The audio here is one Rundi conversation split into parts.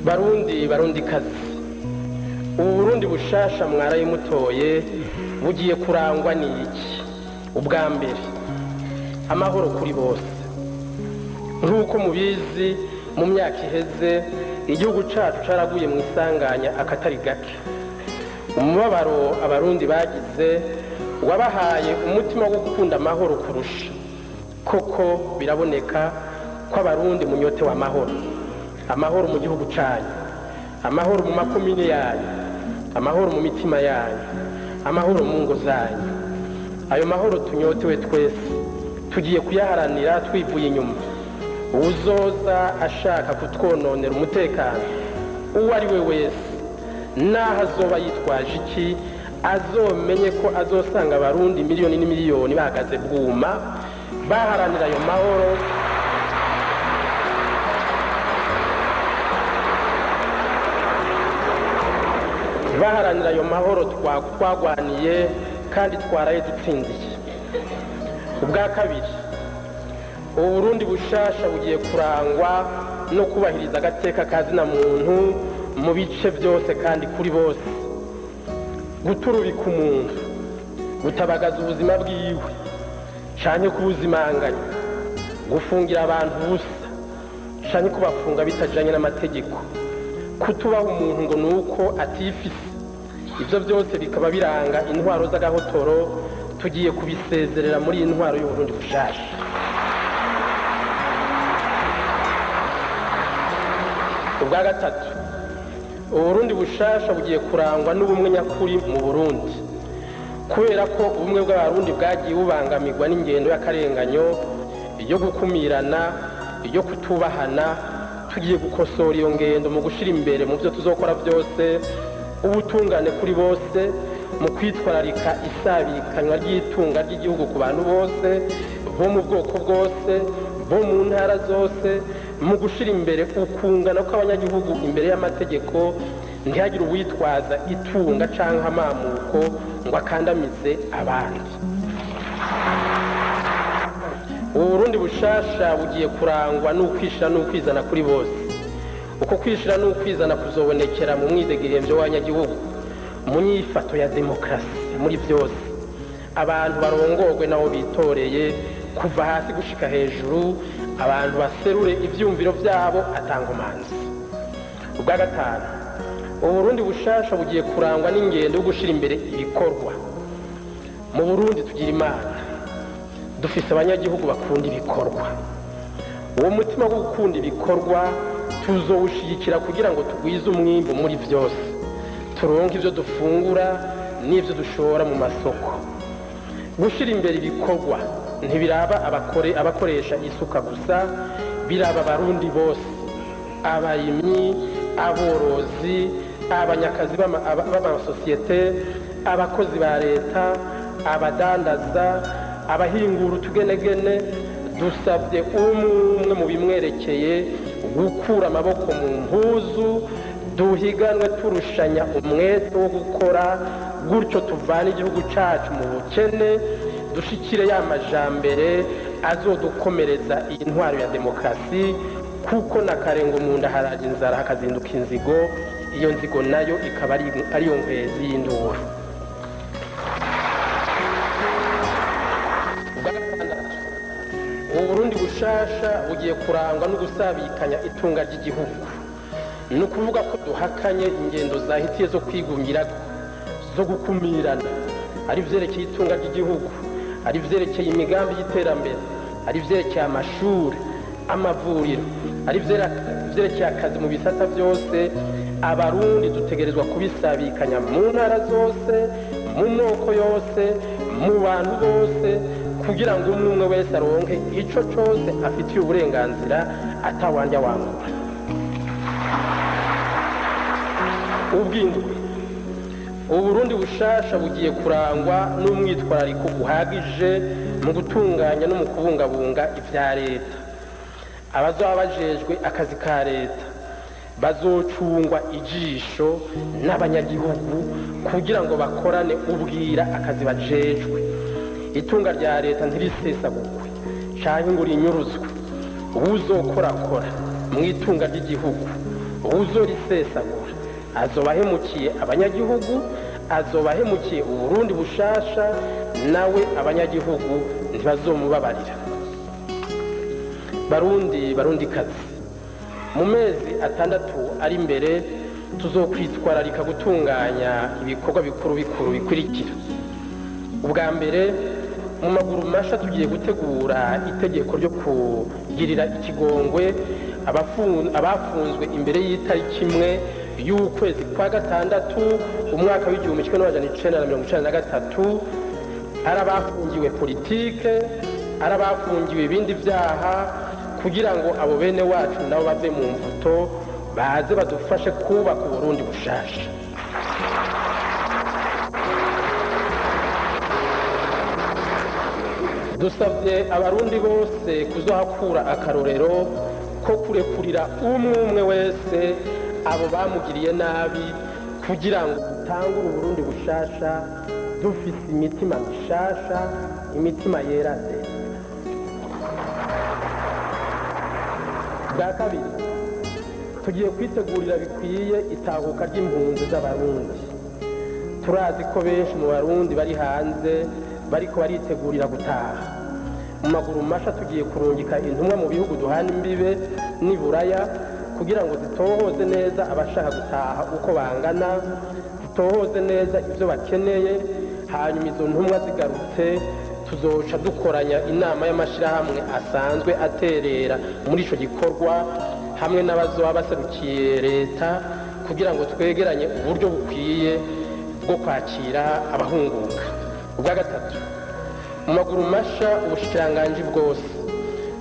barundi kazi, ubu Burundi bushasha mwarayimutoye bugiye kurangwa n'iki? Ubwa mbere, amahoro kuri bose. Nk'uko mubizi, mu myaka iheze igihugu cacu caraguye mu isanganya akatari gake. Umubabaro abarundi bagize wabahaye umutima wo gukunda amahoro kurusha. Koko biraboneka ko abarundi munyote wa amahoro mu gihugu canyu, amahoro mu makomine yanyu, amahoro mu mitima yanyu, amahoro mu ngo zanyu. Ayo mahoro tunyotewe twese tugiye kuyaharanira twivuye inyuma. Uzoza ashaka kutwononera umutekano uwo ari we wese, naho azoba yitwaje iki, azomenye ko azosanga abarundi miliyoni n'imiliyoni bahagaze bwuma baharanira ayo mahoro, baharanira ayo mahoro twagwaniye kandi twaraye dutsindiye. Ubwa kabiri, Uburundi bushasha bugiye kurangwa no kubahiriza agateka kazina muntu mu bice byose kandi kuri bose. Guturubika umuntu, gutabagaza ubuzima bwiwe canke kubuzimanganya, gufungira abantu ubusa canke kubafunga bitajanye n'amategeko, kutubaha umuntu ngo nuko atifise. Ivyo byose bikaba biranga intwaro z'agahotoro tugiye kubisezerera muri iyi ntwaro y'Uburundi bushasha. Ubwa gatatu, Uburundi bushasha bugiye kurangwa n'ubumwe nyakuri mu Burundi, kubera ko ubumwe bw'abarundi bwagiye bubangamirwa n'ingendo y'akarenganyo, iyo gukumirana, iyo kutubahana. Tugiye gukosora iyo ngendo mu gushira imbere mu byo tuzokora byose ubutungane kuri bose, mu kwitwararika isabikanywa ry'itunga ry'igihugu ku bantu bose bo mu bwoko bwose, bo mu ntara zose, mu gushira imbere ukungana kw'abanyagihugu imbere y'amategeko. Ntihagire uwitwaza itunga canke amamuko ngo akandamize abandi. Uburundi bushasha bugiye kurangwa n'ukwishira n'ukwizana kuri bose. Uko kwishira n'ukwizana kuzobonekera mu mwidegemvyo w'abanyagihugu, mu nyifato ya demokrasi muri byose. Abantu barongorwe nabo bitoreye kuva hasi gushika hejuru, abantu baserure ivyumviro vyabo atangomanzi. Ubwa gatanu, Uburundi bushasha bugiye kurangwa n'ingendo yo gushira imbere ibikorwa. Mu Burundi tugira Imana, dufise abanyagihugu bakunda ibikorwa. Uwo mutima wo gukunda ibikorwa tuzowushigikira kugira ngo tugwize umwimbu muri byose, turonke ivyo dufungura n'ivyo dushora mu masoko. Gushira imbere ibikorwa ntibiraba abakoresha isuka gusa, biraba abarundi bose, abayimyi, aborozi, abanyakazi b'amasosiyete, abakozi ba leta, abadandaza, abahingura utugenegene. Dusabye umwe mu bimwerekeye gukura amaboko mu mpuzu, duhiganwe turushanya umwete wo gukora, gutyo tuvana igihugu cacu mu bukene, dushikire ya majambere azodukomereza iyi ntwaro ya demokrasi. Kuko nakarengo mu nda haraje inzara hakazinduka inzigo, iyo nzigo nayo ikaba ari yo nkwezi y'induru. Uburundi bushasha bugiye kurangwa no gusabikanya itunga ry'igihugu. Ni ukuvuga ko duhakanye ingendo zahitiye zo kwigumira, zo gukumirana, ari vyerekeye itunga ry'igihugu, ari vyerekeye imigambi y'iterambere, ari vyerekeye amashuri, amavuriro, ari vyerekeye akazi mu bisata byose. Abarundi dutegerezwa kubisabikanya mu ntara zose, mu moko yose, mu bantu bose, kugira ngo umwe wese aronke ico cose afitiye uburenganzira atawanja wangura. Ubwindwi, Uburundi bushasha bugiye kurangwa n'umwitwarariko uhagije mu gutunganya no mu kubungabunga ivya leta. Abazoba bajejwe akazi ka leta bazocungwa ijisho n'abanyagihugu kugira ngo bakorane ubwira akazi bajejwe. Itunga rya leta ntirisesagurwe canke ngo rinyuruzwe. Uwuzokorakora mu itunga ry'igihugu, uzorisesagura azoba ahemukiye abanyagihugu, azoba ahemukiye uburundi bushasha, nawe abanyagihugu ntibazomubabarira. barundikazi, mu mezi atandatu ari imbere tuzokwitwararika gutunganya ibikorwa bikuru bikurikira. ubwa mbere, mu maguru masha tugiye gutegura itegeko ryo kugirira ikigongwe abafunzwe imbere y'itariki imwe y'ukwezi kwa gatandatu umwaka w'1993, ari abafungiwe politike, ari abafungiwe ibindi byaha, kugira ngo abo bene wacu nabo bave mu mvuto baze badufashe kubaka uburundi bushasha. dusabye abarundi bose kuzohakura akarorero ko kurekurira umwe wese abo bamugiriye nabi, kugira ngo dutangure uburundi bushasha dufise imitima mishasha, imitima yera de. bwa kabiri, tugiye kwitegurira bikwiye itahuka ry'impunzi z'abarundi. turazi ko benshi mu barundi bari hanze bariko baritegurira gutaha. mu maguru masha tugiye kurungika intumwa mu bihugu duhana imbibe n'iburaya, kugira ngo zitohoze neza abashaka gutaha uko bangana, zitohoze neza ibyo bakeneye. hanyuma izo ntumwa zigarutse, tuzoca dukoranya inama y'amashirahamwe asanzwe aterera muri ico gikorwa hamwe n'abazoba baserukiye leta, kugira ngo twegeranye uburyo bukwiye bwo kwakira abahunguka. ubwa gatatu, mu maguru masha ubushikiranganji bwose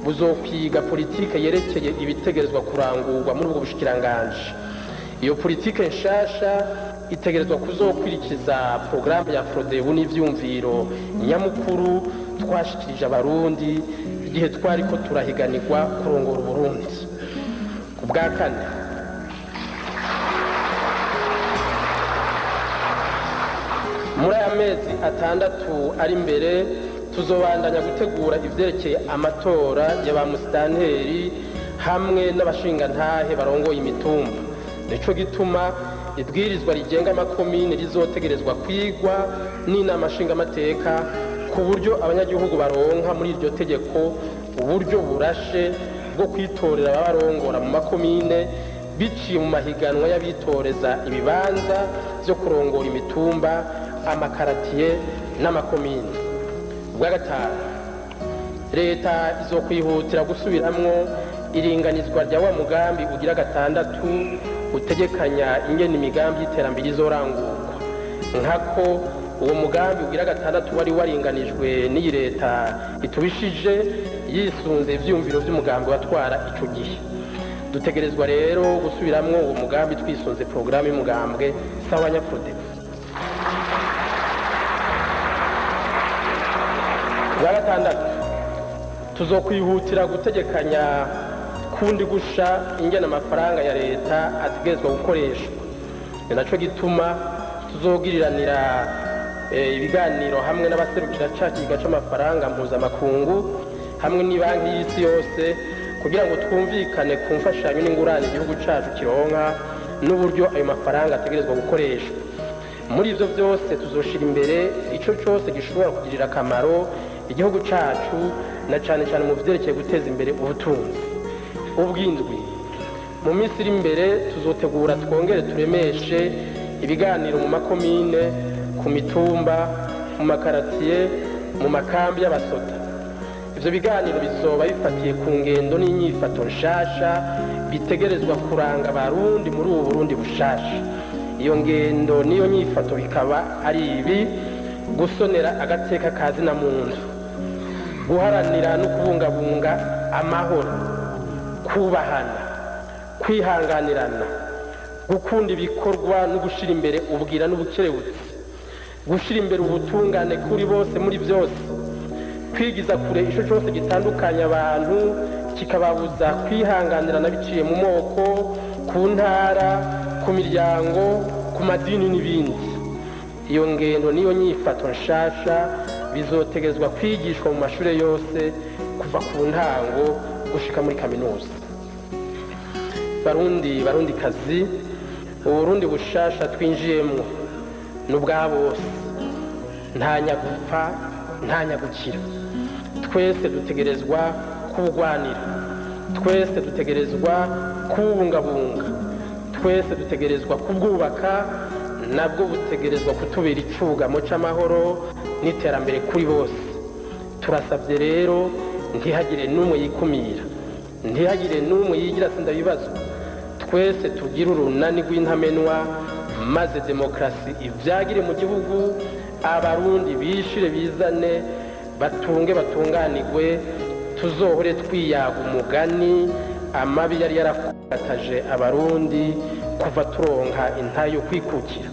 buzokwiga politike yerekeye ibitegerezwa kurangurwa muri ubwo bushikiranganji. iyo politike nshasha itegerezwa kuzokwirikiza porogaramu ya Frodebu n'ivyumviro nyamukuru twashikirije abarundi igihe twariko turahiganirwa kurongora uburundi. ubwa kane, muri aya mezi atandatu ari imbere tuzobandanya gutegura ivyerekeye amatora ya ba musitanteri hamwe n'abashingantahe barongoye imitumba. nico gituma ibwirizwa rigenga amakomine rizotegerezwa kwigwa n'inama nshingamateka, ku buryo abanyagihugu baronka muri iryo tegeko uburyo burashe bwo kwitorera ababarongora mu makomine biciye mu mahiganwa y'abitoreza ibibanza byo kurongora imitumba, amakaratiye n'amakomine. ubwa gatanu, leta izokwihutira gusubiramwo iringanizwa rya wa mugambi ugira gatandatu utegekanya ingene imigambi y'iterambere izorangurwa. nkako uwo mugambi ugira gatandatu wari waringanijwe n'iyi leta itubishije yisunze ivyumviro vy'umugambi watwara ico gihe. dutegerezwa rero gusubiramwo uwo mugambi twisunze porogaramu y'umugambwe sawa Frodebu. ubwa gatandatu, tuzokwihutira gutegekanya kundi gusha ingena amafaranga ya leta ategerezwa gukoreshwa. ni naco gituma tuzogiriranira ibiganiro hamwe n'abaserukira ca kiga c'amafaranga mpuzamakungu hamwe n'ibanki y'isi yose, kugira ngo twumvikane ku mfashanyo n'ingurane igihugu cacu kironka n'uburyo ayo mafaranga ategerezwa gukoreshwa. muri ivyo vyose tuzoshira imbere ico cose gishobora kugirira akamaro igihugu cacu, na cane cane mu vyerekeye guteza imbere ubutunzi. ubwindwi, mu minsi iri imbere tuzotegura twongere turemeshe ibiganiro mu makomine, ku mitumba, mu makaratiye, mu makambi y'abasoda. ivyo biganiro bizoba bifatiye ku ngendo n'inyifato nshasha bitegerezwa kuranga abarundi muri ubu Burundi bushasha. iyo ngendo n'iyo nyifato bikaba ari ibi: gusonera agateka ka zina muntu, guharanira no kubungabunga amahoro, kubahana, kwihanganirana, gukunda ibikorwa no gushira imbere ubwira n'ubukerebutsi, gushira imbere ubutungane kuri bose muri byose, kwigiza kure ico cyose gitandukanya abantu kikababuza kwihanganirana biciye mu moko, ku ntara, ku miryango, ku madini n'ibindi. iyo ngendo niyo nyifato nshasha bizotegezwa kwigishwa mu mashure yose kuva ku ntango gushika muri kaminuza. barundi kazi uburundi bushasha twinjiyemwo n'ubwa bose nta nyagupfa nta nyagukira twese dutegerezwa kubugwanira twese dutegerezwa kubungabunga twese dutegerezwa kubwubaka nabwo butegerezwa kutubera icugamo c'amahoro n'iterambere kuri bose turasabye rero ntihagire n'umwe yikumira ntihagire n'umwe yigira sindabibazo twese tugira urunani rw'intamenwa maze demokarasi ivyagire mu gihugu abarundi bishire bizane batunge batunganirwe tuzohore twiyaga umugani amabi yari yarakataje abarundi kuva turonka intayo kwikukira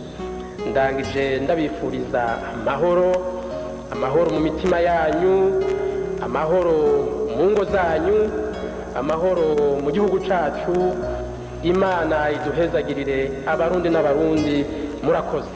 ndangije ndabifuriza amahoro mu mitima yanyu amahoro mu ngo zanyu amahoro mu gihugu cacu imana iduhezagirire abarundi n'abarundi murakoze